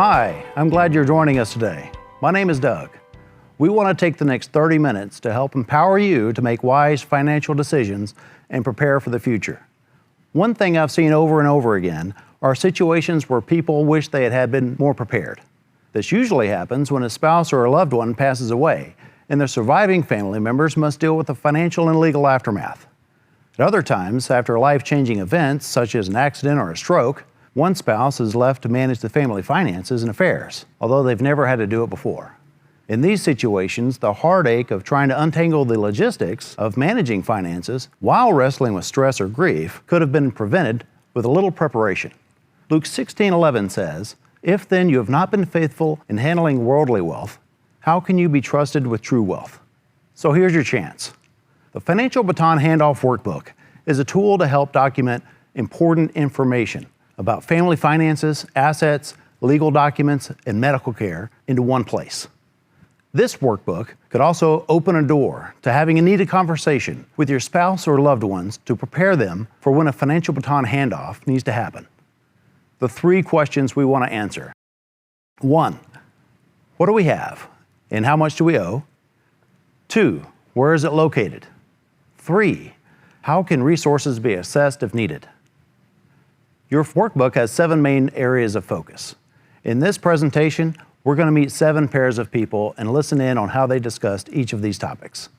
Hi, I'm glad you're joining us today. My name is Doug. We want to take the next 30 minutes to help empower you to make wise financial decisions and prepare for the future. One thing I've seen over and over again are situations where people wish they had been more prepared. This usually happens when a spouse or a loved one passes away, and their surviving family members must deal with the financial and legal aftermath. At other times, after life-changing events such as an accident or a stroke, one spouse is left to manage the family finances and affairs, although they've never had to do it before. In these situations, the heartache of trying to untangle the logistics of managing finances while wrestling with stress or grief could have been prevented with a little preparation. Luke 16:11 says, "If then you have not been faithful in handling worldly wealth, how can you be trusted with true wealth?" So here's your chance. The Financial Baton Hand-off Workbook is a tool to help document important information about family finances, assets, legal documents, and medical care into one place. This workbook could also open a door to having a needed conversation with your spouse or loved ones to prepare them for when a financial baton handoff needs to happen. The 3 questions we want to answer. 1, what do we have and how much do we owe? 2, where is it located? 3, how can resources be assessed if needed? Your workbook has 7 main areas of focus. In this presentation, we're going to meet 7 pairs of people and listen in on how they discussed each of these topics.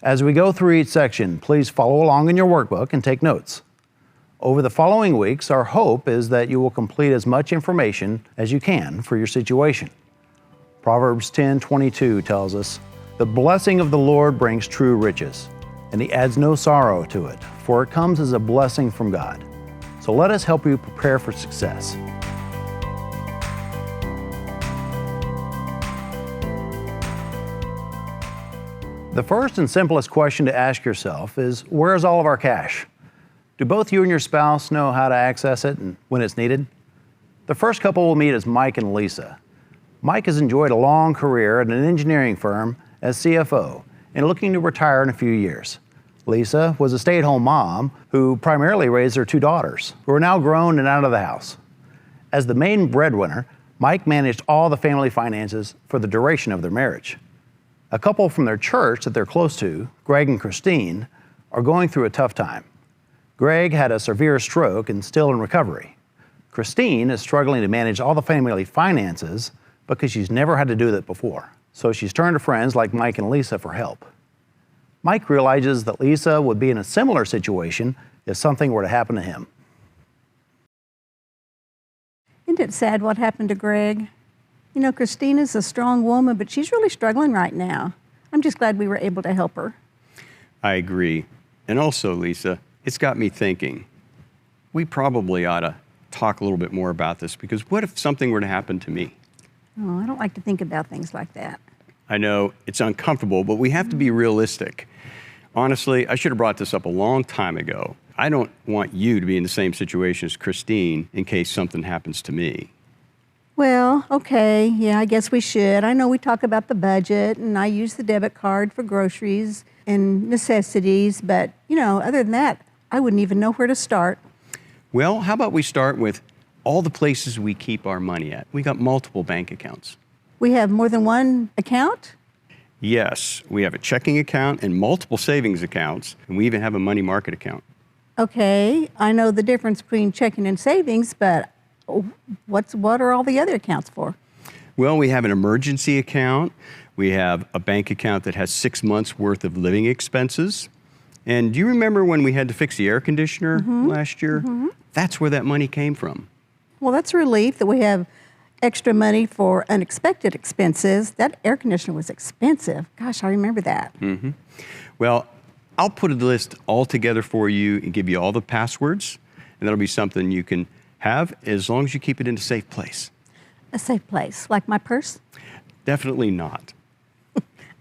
As we go through each section, please follow along in your workbook and take notes. Over the following weeks, our hope is that you will complete as much information as you can for your situation. Proverbs 10:22 tells us, "The blessing of the Lord brings true riches, and He adds no sorrow to it, for it comes as a blessing from God." So let us help you prepare for success. The first and simplest question to ask yourself is, where is all of our cash? Do both you and your spouse know how to access it and when it's needed? The first couple we'll meet is Mike and Lisa. Mike has enjoyed a long career at an engineering firm as CFO and looking to retire in a few years. Lisa was a stay-at-home mom who primarily raised their 2 daughters, who are now grown and out of the house. As the main breadwinner, Mike managed all the family finances for the duration of their marriage. A couple from their church that they're close to, Greg and Christine, are going through a tough time. Greg had a severe stroke and still in recovery. Christine is struggling to manage all the family finances because she's never had to do that before. So she's turned to friends like Mike and Lisa for help. Mike realizes that Lisa would be in a similar situation if something were to happen to him. Isn't it sad what happened to Greg? You know, Christina's a strong woman, but she's really struggling right now. I'm just glad we were able to help her. I agree. And also, Lisa, it's got me thinking, we probably ought to talk a little bit more about this, because what if something were to happen to me? Oh, I don't like to think about things like that. I know it's uncomfortable, but we have to be realistic. Honestly, I should have brought this up a long time ago. I don't want you to be in the same situation as Christine in case something happens to me. Well, okay, yeah, I guess we should. I know we talk about the budget, and I use the debit card for groceries and necessities, but, you know, other than that, I wouldn't even know where to start. Well, how about we start with all the places we keep our money at? We got multiple bank accounts. We have more than one account? Yes, we have a checking account and multiple savings accounts, and we even have a money market account. Okay, I know the difference between checking and savings, but what are all the other accounts for? Well, we have an emergency account. We have a bank account that has 6 months worth of living expenses. And do you remember when we had to fix the air conditioner last year? That's where that money came from. Well, that's a relief that we have extra money for unexpected expenses. That air conditioner was expensive. Gosh, I remember that. Well, I'll put a list all together for you and give you all the passwords, and that'll be something you can have as long as you keep it in a safe place. A safe place, like my purse? Definitely not.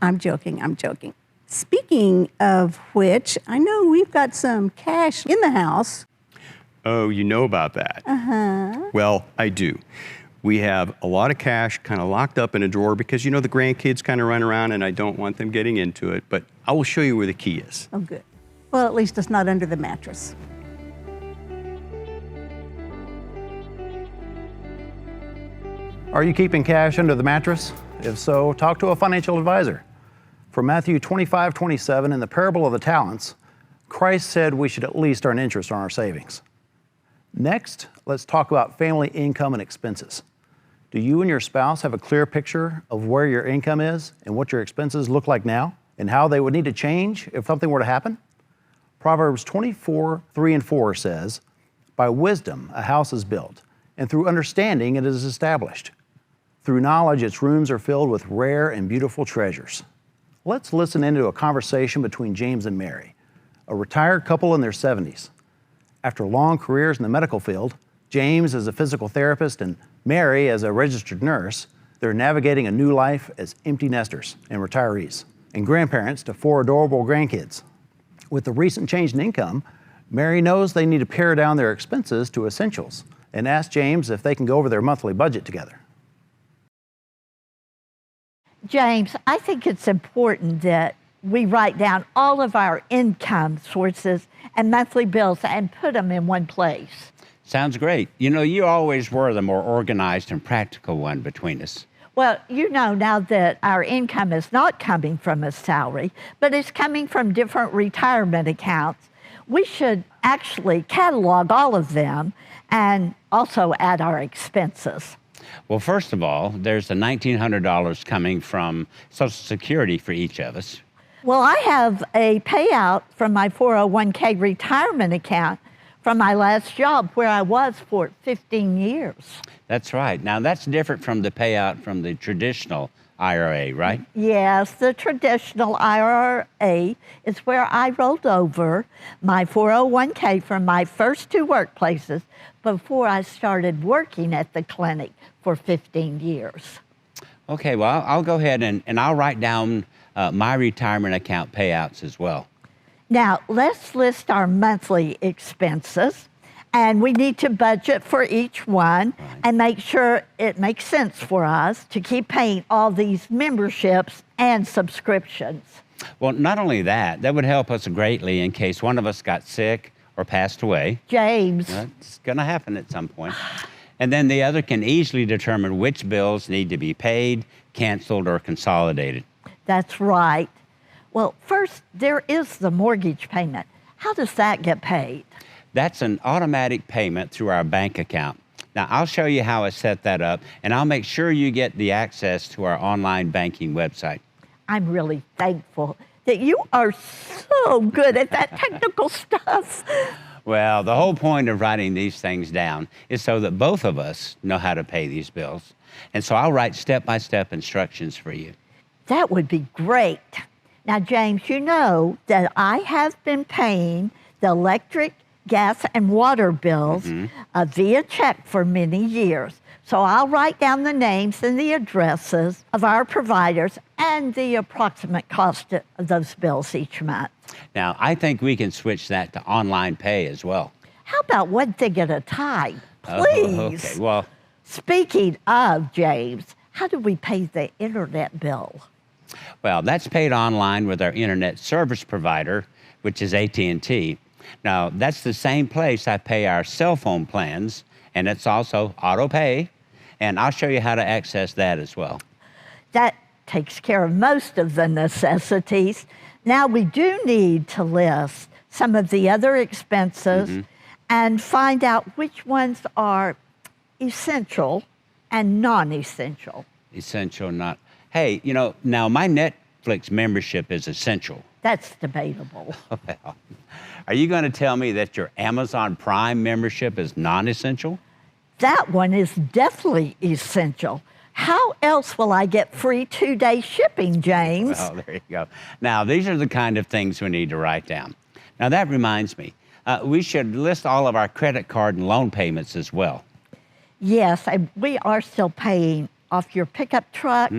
I'm joking, I'm joking. Speaking of which, I know we've got some cash in the house. Oh, you know about that? Well, I do. We have a lot of cash kind of locked up in a drawer because, you know, the grandkids kind of run around and I don't want them getting into it, but I will show you where the key is. Oh, good. Well, at least it's not under the mattress. Are you keeping cash under the mattress? If so, talk to a financial advisor. From Matthew 25:27 in the parable of the talents, Christ said we should at least earn interest on our savings. Next, let's talk about family income and expenses. Do you and your spouse have a clear picture of where your income is and what your expenses look like now and how they would need to change if something were to happen? Proverbs 24:3-4 says, "By wisdom a house is built, and through understanding it is established. Through knowledge its rooms are filled with rare and beautiful treasures." Let's listen into a conversation between James and Mary, a retired couple in their 70s. After long careers in the medical field, James as a physical therapist and Mary as a registered nurse, they're navigating a new life as empty nesters and retirees and grandparents to 4 adorable grandkids. With the recent change in income, Mary knows they need to pare down their expenses to essentials and asks James if they can go over their monthly budget together. James, I think it's important that we write down all of our income sources and monthly bills and put them in one place. Sounds great. You know, you always were the more organized and practical one between us. Well, you know now that our income is not coming from a salary, but it's coming from different retirement accounts, we should actually catalog all of them and also add our expenses. Well, first of all, there's the $1,900 coming from Social Security for each of us. Well, I have a payout from my 401k retirement account from my last job where I was for 15 years. That's right. Now, that's different from the payout from the traditional IRA, right? Yes, the traditional IRA is where I rolled over my 401k from my first 2 workplaces before I started working at the clinic for 15 years. Okay, well, I'll go ahead and I'll write down my retirement account payouts as well. Now, let's list our monthly expenses, and we need to budget for each one and make sure it makes sense for us to keep paying all these memberships and subscriptions. Well, not only that, that would help us greatly in case one of us got sick or passed away. James. That's going to happen at some point. And then the other can easily determine which bills need to be paid, canceled, or consolidated. That's right. Well, first, there is the mortgage payment. How does that get paid? That's an automatic payment through our bank account. Now, I'll show you how I set that up, and I'll make sure you get the access to our online banking website. I'm really thankful that you are so good at that technical stuff. Well, the whole point of writing these things down is so that both of us know how to pay these bills. And so I'll write step-by-step instructions for you. That would be great. Now, James, you know that I have been paying the electric, gas, and water bills via check for many years. So I'll write down the names and the addresses of our providers and the approximate cost of those bills each month. Now, I think we can switch that to online pay as well. How about one thing at a time, please? Okay, well, Speaking of, James, how do we pay the internet bill? Well, that's paid online with our internet service provider, which is AT&T. Now, that's the same place I pay our cell phone plans, and it's also auto pay, and I'll show you how to access that as well. That takes care of most of the necessities. Now, we do need to list some of the other expenses and find out which ones are essential and non-essential. Essential, not... Hey, you know, now my Netflix membership is essential. That's debatable. Well, are you going to tell me that your Amazon Prime membership is non-essential? That one is definitely essential. How else will I get free 2-day shipping, James? Well, there you go. Now, these are the kind of things we need to write down. Now, that reminds me, we should list all of our credit card and loan payments as well. Yes, we are still paying off your pickup truck.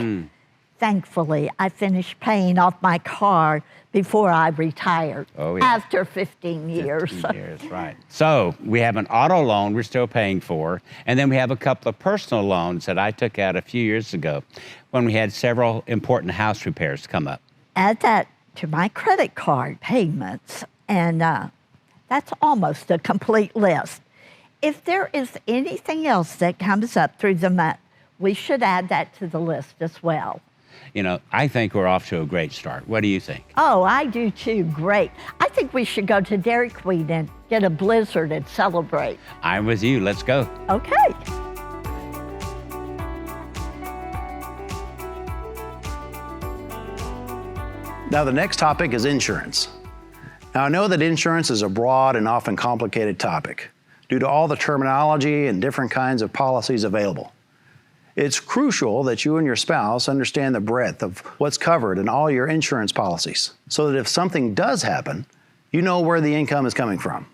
Thankfully, I finished paying off my car before I retired. Oh, yeah. After 15 years. 15 years, right. So we have an auto loan we're still paying for, and then we have a couple of personal loans that I took out a few years ago when we had several important house repairs come up. Add that to my credit card payments, and that's almost a complete list. If there is anything else that comes up through the month, we should add that to the list as well. You know, I think we're off to a great start. What do you think? Oh, I do too. Great. I think we should go to Dairy Queen and get a blizzard and celebrate. I'm with you. Let's go. Okay. Now, the next topic is insurance. Now, I know that insurance is a broad and often complicated topic due to all the terminology and different kinds of policies available. It's crucial that you and your spouse understand the breadth of what's covered in all your insurance policies so that if something does happen, you know where the income is coming from.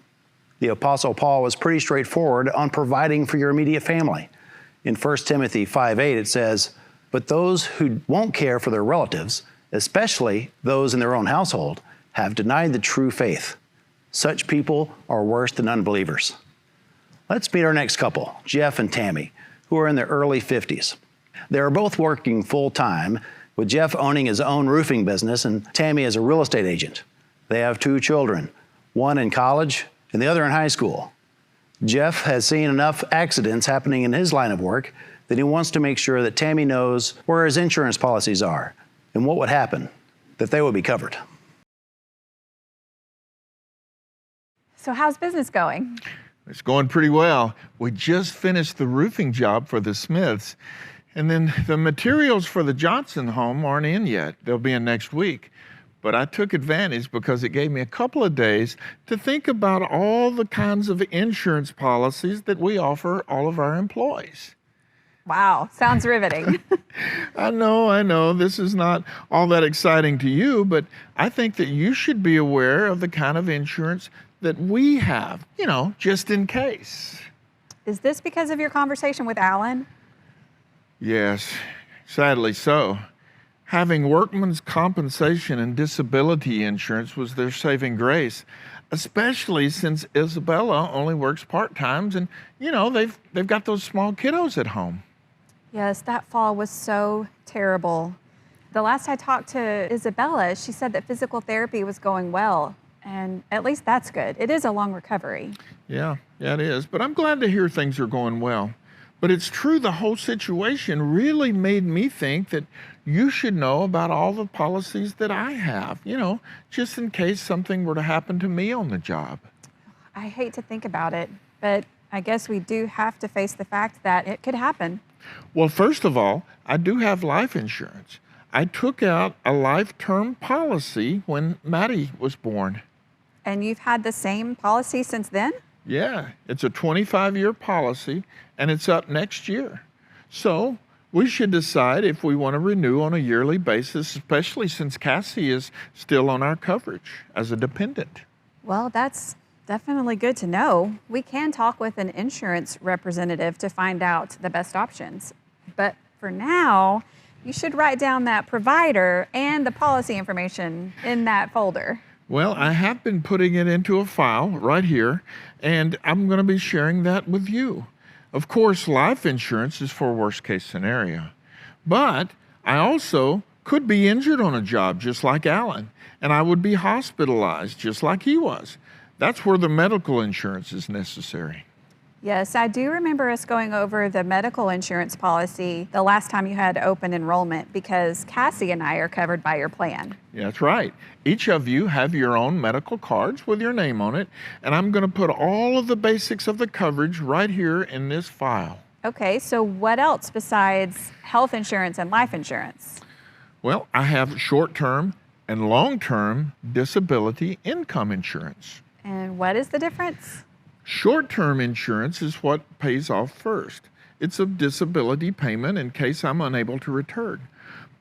The Apostle Paul was pretty straightforward on providing for your immediate family. In 1 Timothy 5:8, it says, "But those who won't care for their relatives, especially those in their own household, have denied the true faith. Such people are worse than unbelievers." Let's meet our next couple, Jeff and Tammy, who are in their early 50s. They are both working full-time, with Jeff owning his own roofing business and Tammy as a real estate agent. They have 2 children, one in college and the other in high school. Jeff has seen enough accidents happening in his line of work that he wants to make sure that Tammy knows where his insurance policies are and what would happen, that they would be covered. So how's business going? It's going pretty well. We just finished the roofing job for the Smiths, and then the materials for the Johnson home aren't in yet. They'll be in next week. But I took advantage because it gave me a couple of days to think about all the kinds of insurance policies that we offer all of our employees. Wow, sounds riveting. I know. This is not all that exciting to you, but I think that you should be aware of the kind of insurance that we have, just in case. Is this because of your conversation with Alan? Yes, sadly so. Having workman's compensation and disability insurance was their saving grace, especially since Isabella only works part-times and, they've got those small kiddos at home. Yes, that fall was so terrible. The last I talked to Isabella, she said that physical therapy was going well, and at least that's good. It is a long recovery. Yeah, it is, but I'm glad to hear things are going well. But it's true, the whole situation really made me think that you should know about all the policies that I have, just in case something were to happen to me on the job. I hate to think about it, but I guess we do have to face the fact that it could happen. Well, first of all, I do have life insurance. I took out a life term policy when Maddie was born. And you've had the same policy since then? Yeah, it's a 25-year policy, and it's up next year. So we should decide if we want to renew on a yearly basis, especially since Cassie is still on our coverage as a dependent. Well, that's definitely good to know. We can talk with an insurance representative to find out the best options. But for now, you should write down that provider and the policy information in that folder. Well, I have been putting it into a file right here, and I'm going to be sharing that with you. Of course, life insurance is for worst case scenario. But I also could be injured on a job just like Alan, and I would be hospitalized just like he was. That's where the medical insurance is necessary. Yes, I do remember us going over the medical insurance policy the last time you had open enrollment because Cassie and I are covered by your plan. Yeah, that's right. Each of you have your own medical cards with your name on it, and I'm going to put all of the basics of the coverage right here in this file. Okay, so what else besides health insurance and life insurance? Well, I have short-term and long-term disability income insurance. And what is the difference? Short-term insurance is what pays off first. It's a disability payment in case I'm unable to return.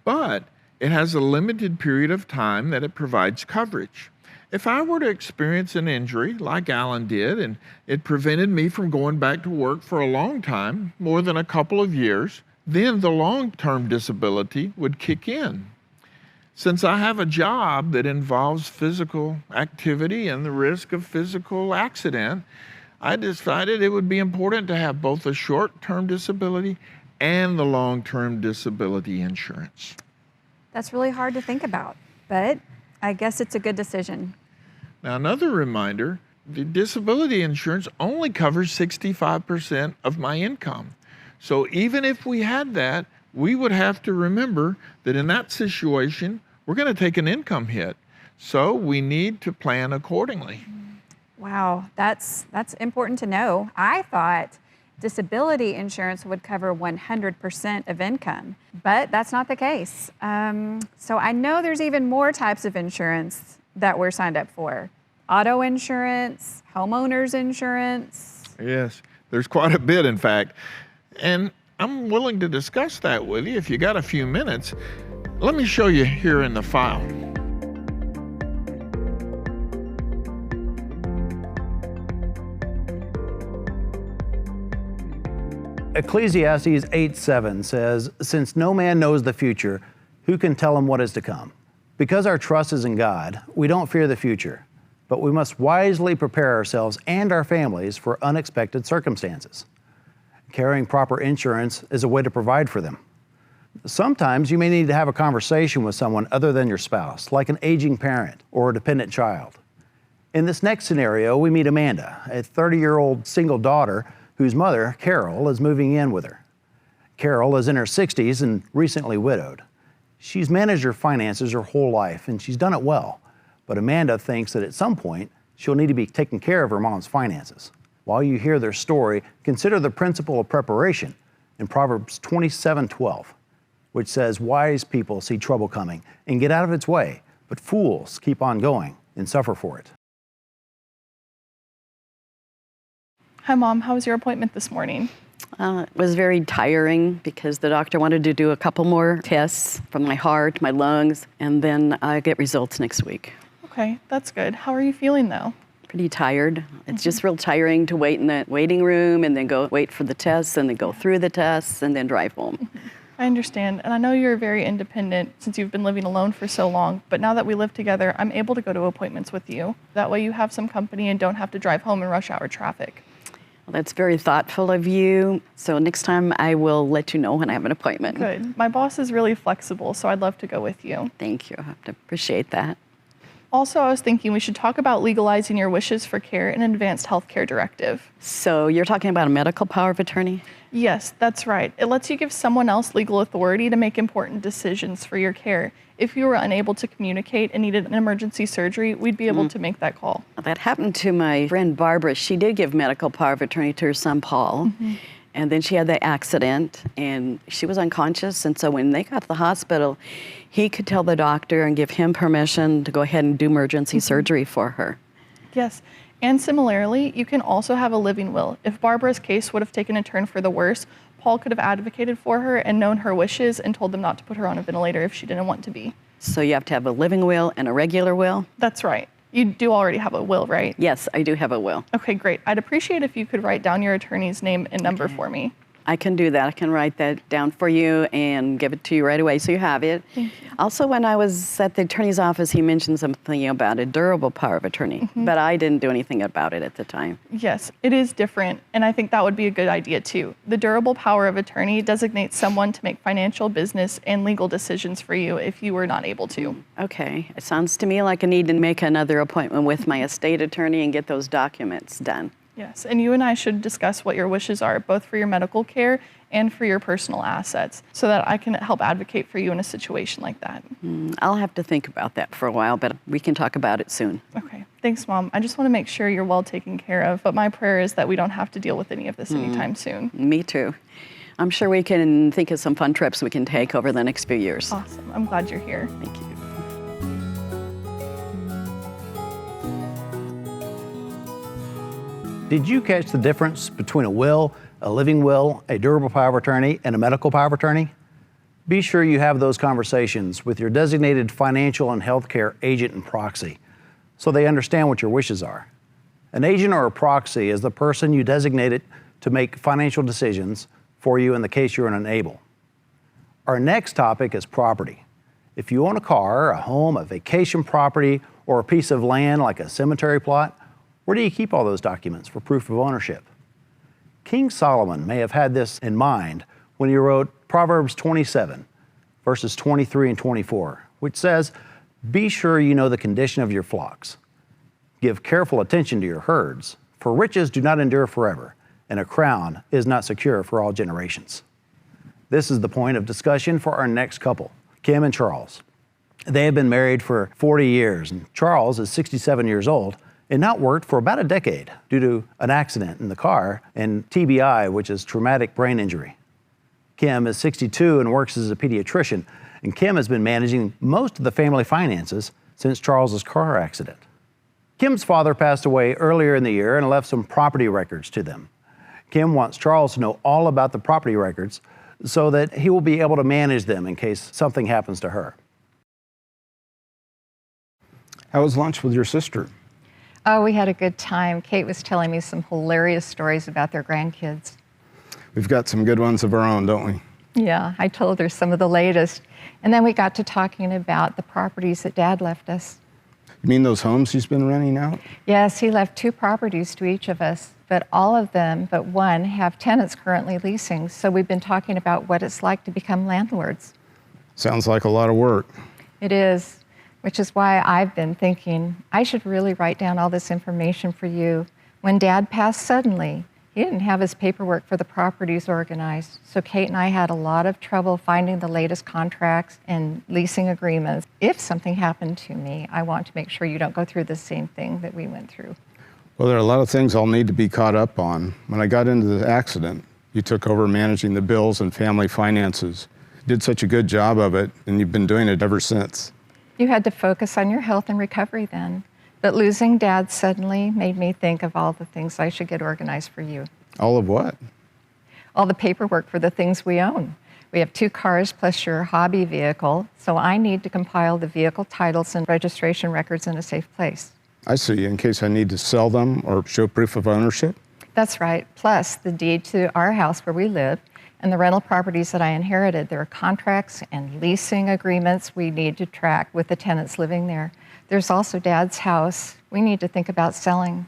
But it has a limited period of time that it provides coverage. If I were to experience an injury like Alan did, and it prevented me from going back to work for a long time, more than a couple of years, then the long-term disability would kick in. Since I have a job that involves physical activity and the risk of physical accident, I decided it would be important to have both a short-term disability and the long-term disability insurance. That's really hard to think about, but I guess it's a good decision. Now, another reminder, the disability insurance only covers 65% of my income. So even if we had that, we would have to remember that in that situation, we're going to take an income hit. So we need to plan accordingly. Wow, that's important to know. I thought disability insurance would cover 100% of income, but that's not the case. So I know there's even more types of insurance that we're signed up for. Auto insurance, homeowners insurance. Yes, there's quite a bit, in fact. And I'm willing to discuss that with you if you got a few minutes. Let me show you here in the file. Ecclesiastes 8:7 says, "Since no man knows the future, who can tell him what is to come?" Because our trust is in God, we don't fear the future, but we must wisely prepare ourselves and our families for unexpected circumstances. Carrying proper insurance is a way to provide for them. Sometimes you may need to have a conversation with someone other than your spouse, like an aging parent or a dependent child. In this next scenario, we meet Amanda, a 30-year-old single daughter whose mother, Carol, is moving in with her. Carol is in her 60s and recently widowed. She's managed her finances her whole life, and she's done it well. But Amanda thinks that at some point, she'll need to be taking care of her mom's finances. While you hear their story, consider the principle of preparation in Proverbs 27:12, which says, "Wise people see trouble coming and get out of its way, but fools keep on going and suffer for it." Hi, Mom. How was your appointment this morning? It was very tiring because the doctor wanted to do a couple more tests from my heart, my lungs, and then I get results next week. Okay, that's good. How are you feeling, though? Pretty tired. It's just real tiring to wait in the waiting room and then go wait for the tests and then go through the tests and then drive home. I understand, and I know you're very independent since you've been living alone for so long, but now that we live together, I'm able to go to appointments with you. That way you have some company and don't have to drive home in rush hour traffic. Well, that's very thoughtful of you. So next time I will let you know when I have an appointment. Good. My boss is really flexible, so I'd love to go with you. Thank you. I have to appreciate that. Also, I was thinking we should talk about legalizing your wishes for care in an advanced healthcare directive. So you're talking about a medical power of attorney? Yes, that's right. It lets you give someone else legal authority to make important decisions for your care. If you were unable to communicate and needed an emergency surgery, we'd be able to make that call. That happened to my friend Barbara. She did give medical power of attorney to her son Paul. And then she had the accident and she was unconscious. And so when they got to the hospital, he could tell the doctor and give him permission to go ahead and do emergency surgery for her. Yes. And similarly, you can also have a living will. If Barbara's case would have taken a turn for the worse, Paul could have advocated for her and known her wishes and told them not to put her on a ventilator if she didn't want to be. So you have to have a living will and a regular will? That's right. You do already have a will, right? Yes, I do have a will. Okay, great. I'd appreciate if you could write down your attorney's name and number for me. I can do that. I can write that down for you and give it to you right away so you have it. Thank you. Also, when I was at the attorney's office, he mentioned something about a durable power of attorney, but I didn't do anything about it at the time. Yes, it is different, and I think that would be a good idea too. The durable power of attorney designates someone to make financial, business, and legal decisions for you if you were not able to. Okay, it sounds to me like I need to make another appointment with my estate attorney and get those documents done. Yes, and you and I should discuss what your wishes are, both for your medical care and for your personal assets, so that I can help advocate for you in a situation like that. I'll have to think about that for a while, but we can talk about it soon. Okay, thanks, Mom. I just want to make sure you're well taken care of, but my prayer is that we don't have to deal with any of this anytime soon. Me too. I'm sure we can think of some fun trips we can take over the next few years. Awesome. I'm glad you're here. Thank you. Did you catch the difference between a will, a living will, a durable power of attorney, and a medical power of attorney? Be sure you have those conversations with your designated financial and healthcare agent and proxy so they understand what your wishes are. An agent or a proxy is the person you designated to make financial decisions for you in the case you're unable. Our next topic is property. If you own a car, a home, a vacation property, or a piece of land like a cemetery plot, where do you keep all those documents for proof of ownership? King Solomon may have had this in mind when he wrote Proverbs 27, verses 23 and 24, which says, "Be sure you know the condition of your flocks. Give careful attention to your herds, for riches do not endure forever, and a crown is not secure for all generations. This is the point of discussion for our next couple, Kim and Charles. They have been married for 40 years, and Charles is 67 years old and not worked for about a decade due to an accident in the car and TBI, which is traumatic brain injury. Kim is 62 and works as a pediatrician, and Kim has been managing most of the family finances since Charles's car accident. Kim's father passed away earlier in the year and left some property records to them. Kim wants Charles to know all about the property records so that he will be able to manage them in case something happens to her. How was lunch with your sister? Oh, we had a good time. Kate was telling me some hilarious stories about their grandkids. We've got some good ones of our own, don't we? Yeah, I told her some of the latest. And then we got to talking about the properties that Dad left us. You mean those homes he's been renting out? Yes, he left 2 properties to each of us, but all of them but one have tenants currently leasing. So we've been talking about what it's like to become landlords. Sounds like a lot of work. It is, which is why I've been thinking I should really write down all this information for you. When Dad passed suddenly, he didn't have his paperwork for the properties organized, so Kate and I had a lot of trouble finding the latest contracts and leasing agreements. If something happened to me, I want to make sure you don't go through the same thing that we went through. Well, there are a lot of things I'll need to be caught up on. When I got into the accident, you took over managing the bills and family finances. You did such a good job of it, and you've been doing it ever since. You had to focus on your health and recovery then. But losing Dad suddenly made me think of all the things I should get organized for you. All of what? All the paperwork for the things we own. We have 2 cars plus your hobby vehicle, so I need to compile the vehicle titles and registration records in a safe place. I see, in case I need to sell them or show proof of ownership? That's right, plus the deed to our house where we live and the rental properties that I inherited. There are contracts and leasing agreements we need to track with the tenants living there. There's also Dad's house we need to think about selling.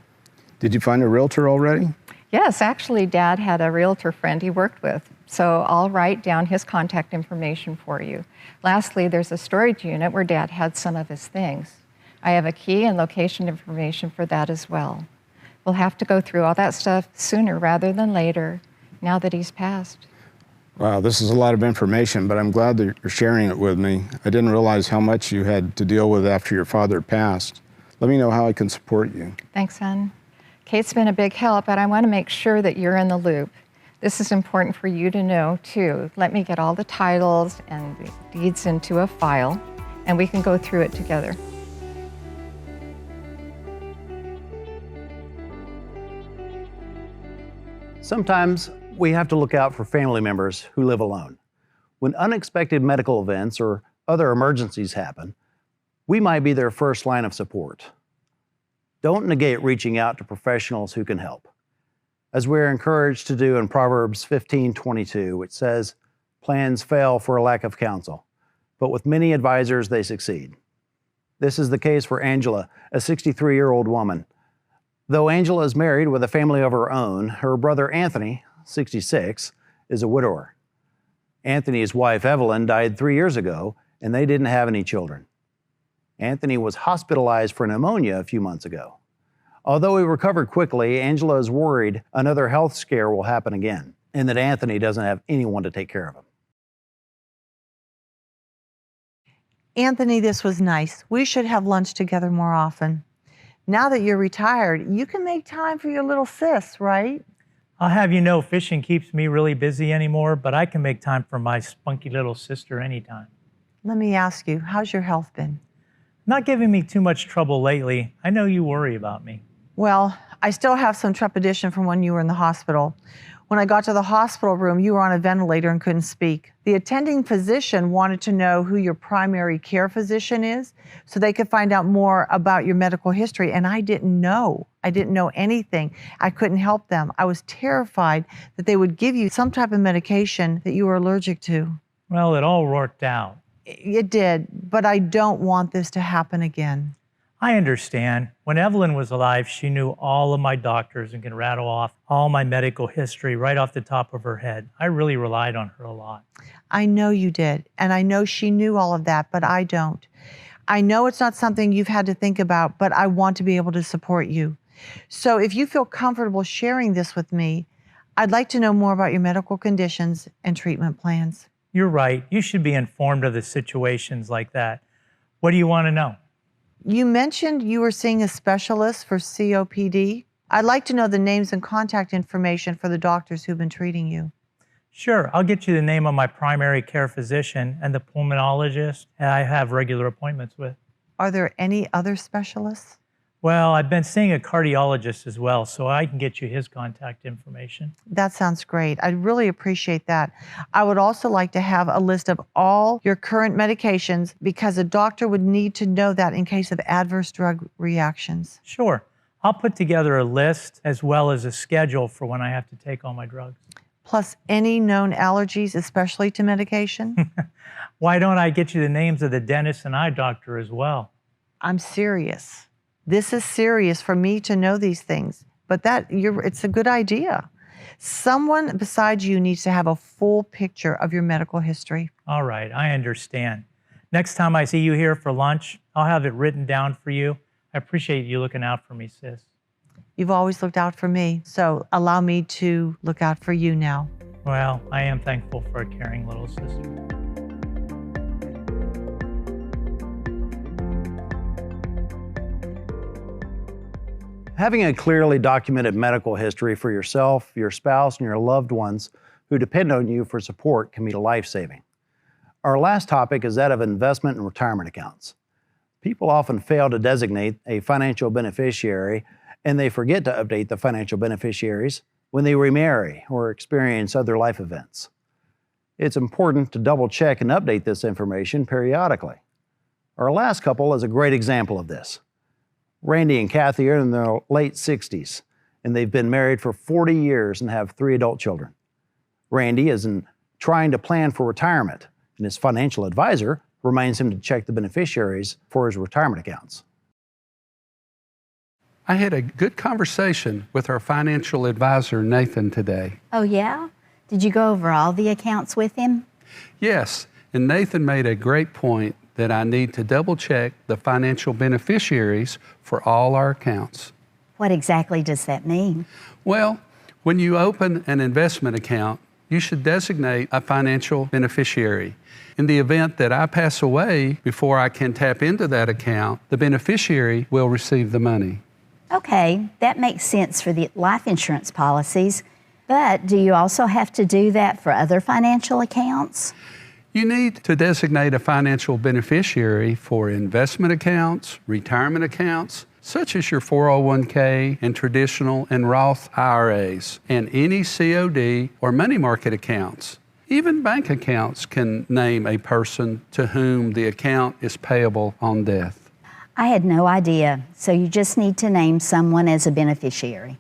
Did you find a realtor already? Yes, actually, Dad had a realtor friend he worked with, so I'll write down his contact information for you. Lastly, there's a storage unit where Dad had some of his things. I have a key and location information for that as well. We'll have to go through all that stuff sooner rather than later, now that he's passed. Wow, this is a lot of information, but I'm glad that you're sharing it with me. I didn't realize how much you had to deal with after your father passed. Let me know how I can support you. Thanks, hon. Kate's been a big help, but I want to make sure that you're in the loop. This is important for you to know, too. Let me get all the titles and the deeds into a file, and we can go through it together. Sometimes we have to look out for family members who live alone. When unexpected medical events or other emergencies happen, we might be their first line of support. Don't negate reaching out to professionals who can help, as we're encouraged to do in Proverbs 15:22, which says, "Plans fail for a lack of counsel, but with many advisors they succeed." This is the case for Angela, a 63-year-old woman. Though Angela is married with a family of her own, her brother Anthony, 66, is a widower. Anthony's wife Evelyn died 3 years ago, and they didn't have any children. Anthony was hospitalized for pneumonia a few months ago. Although he recovered quickly, Angela is worried another health scare will happen again, and that Anthony doesn't have anyone to take care of him. Anthony, this was nice. We should have lunch together more often. Now that you're retired, you can make time for your little sis, right? I'll have you know, fishing keeps me really busy anymore, but I can make time for my spunky little sister anytime. Let me ask you, how's your health been? Not giving me too much trouble lately. I know you worry about me. Well, I still have some trepidation from when you were in the hospital. When I got to the hospital room, you were on a ventilator and couldn't speak. The attending physician wanted to know who your primary care physician is so they could find out more about your medical history, and I didn't know. I didn't know anything. I couldn't help them. I was terrified that they would give you some type of medication that you were allergic to. Well, it all worked out. It did, but I don't want this to happen again. I understand. When Evelyn was alive, she knew all of my doctors and could rattle off all my medical history right off the top of her head. I really relied on her a lot. I know you did, and I know she knew all of that, but I don't. I know it's not something you've had to think about, but I want to be able to support you. So if you feel comfortable sharing this with me, I'd like to know more about your medical conditions and treatment plans. You're right. You should be informed of the situations like that. What do you want to know? You mentioned you were seeing a specialist for COPD. I'd like to know the names and contact information for the doctors who've been treating you. Sure, I'll get you the name of my primary care physician and the pulmonologist I have regular appointments with. Are there any other specialists? Well, I've been seeing a cardiologist as well, so I can get you his contact information. That sounds great. I'd really appreciate that. I would also like to have a list of all your current medications because a doctor would need to know that in case of adverse drug reactions. Sure. I'll put together a list as well as a schedule for when I have to take all my drugs. Plus any known allergies, especially to medication? Why don't I get you the names of the dentist and eye doctor as well? I'm serious. This is serious for me to know these things, but it's a good idea. Someone besides you needs to have a full picture of your medical history. All right, I understand. Next time I see you here for lunch, I'll have it written down for you. I appreciate you looking out for me, sis. You've always looked out for me, so allow me to look out for you now. Well, I am thankful for a caring little sister. Having a clearly documented medical history for yourself, your spouse, and your loved ones who depend on you for support can be life-saving. Our last topic is that of investment and retirement accounts. People often fail to designate a financial beneficiary, and they forget to update the financial beneficiaries when they remarry or experience other life events. It's important to double-check and update this information periodically. Our last couple is a great example of this. Randy and Kathy are in their late 60s, and they've been married for 40 years and have 3 adult children. Randy is trying to plan for retirement, and his financial advisor reminds him to check the beneficiaries for his retirement accounts. I had a good conversation with our financial advisor, Nathan, today. Oh, yeah? Did you go over all the accounts with him? Yes, and Nathan made a great point that I need to double check the financial beneficiaries for all our accounts. What exactly does that mean? Well, when you open an investment account, you should designate a financial beneficiary. In the event that I pass away before I can tap into that account, the beneficiary will receive the money. Okay, that makes sense for the life insurance policies, but do you also have to do that for other financial accounts? You need to designate a financial beneficiary for investment accounts, retirement accounts, such as your 401k and traditional and Roth IRAs, and any COD or money market accounts. Even bank accounts can name a person to whom the account is payable on death. I had no idea, so you just need to name someone as a beneficiary.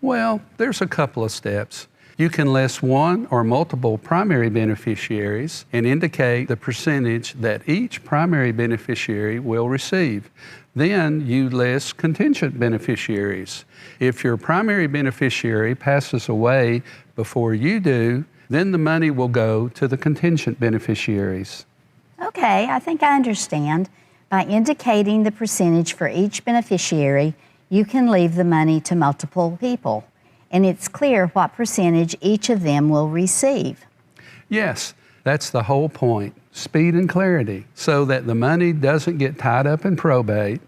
Well, there's a couple of steps. You can list one or multiple primary beneficiaries and indicate the percentage that each primary beneficiary will receive. Then you list contingent beneficiaries. If your primary beneficiary passes away before you do, then the money will go to the contingent beneficiaries. Okay, I think I understand. By indicating the percentage for each beneficiary, you can leave the money to multiple people, and it's clear what percentage each of them will receive. Yes, that's the whole point, speed and clarity, so that the money doesn't get tied up in probate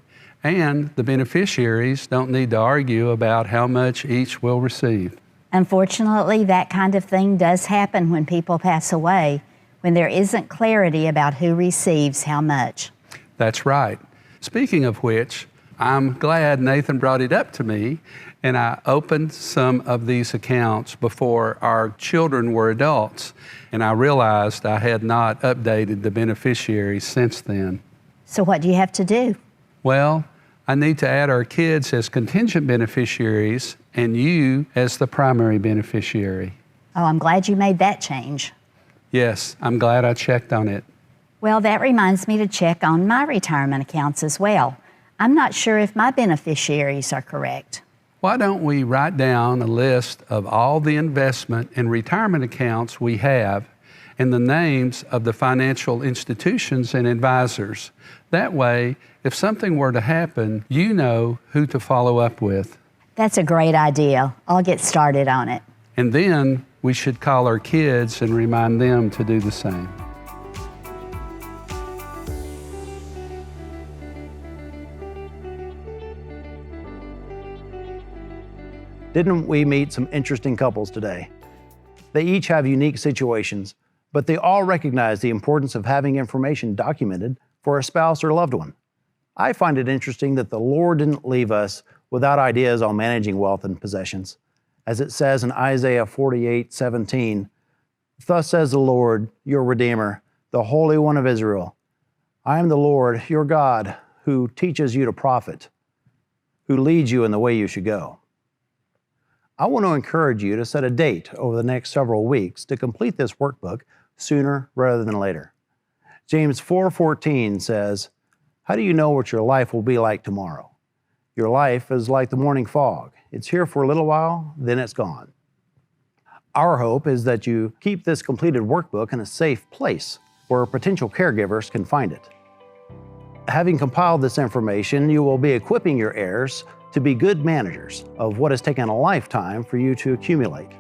and the beneficiaries don't need to argue about how much each will receive. Unfortunately, that kind of thing does happen when people pass away, when there isn't clarity about who receives how much. That's right. Speaking of which, I'm glad Nathan brought it up to me, and I opened some of these accounts before our children were adults, and I realized I had not updated the beneficiaries since then. So what do you have to do? Well, I need to add our kids as contingent beneficiaries and you as the primary beneficiary. Oh, I'm glad you made that change. Yes, I'm glad I checked on it. Well, that reminds me to check on my retirement accounts as well. I'm not sure if my beneficiaries are correct. Why don't we write down a list of all the investment and retirement accounts we have and the names of the financial institutions and advisors. That way, if something were to happen, you know who to follow up with. That's a great idea. I'll get started on it. And then we should call our kids and remind them to do the same. Didn't we meet some interesting couples today? They each have unique situations, but they all recognize the importance of having information documented for a spouse or loved one. I find it interesting that the Lord didn't leave us without ideas on managing wealth and possessions. As it says in Isaiah 48:17, "Thus says the Lord, your Redeemer, the Holy One of Israel, I am the Lord, your God, who teaches you to profit, who leads you in the way you should go." I want to encourage you to set a date over the next several weeks to complete this workbook sooner rather than later. James 4:14 says, "How do you know what your life will be like tomorrow? Your life is like the morning fog. It's here for a little while, then it's gone." Our hope is that you keep this completed workbook in a safe place where potential caregivers can find it. Having compiled this information, you will be equipping your heirs to be good managers of what has taken a lifetime for you to accumulate.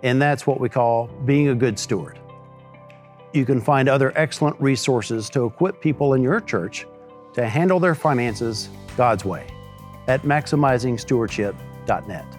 And that's what we call being a good steward. You can find other excellent resources to equip people in your church to handle their finances God's way at maximizingstewardship.net.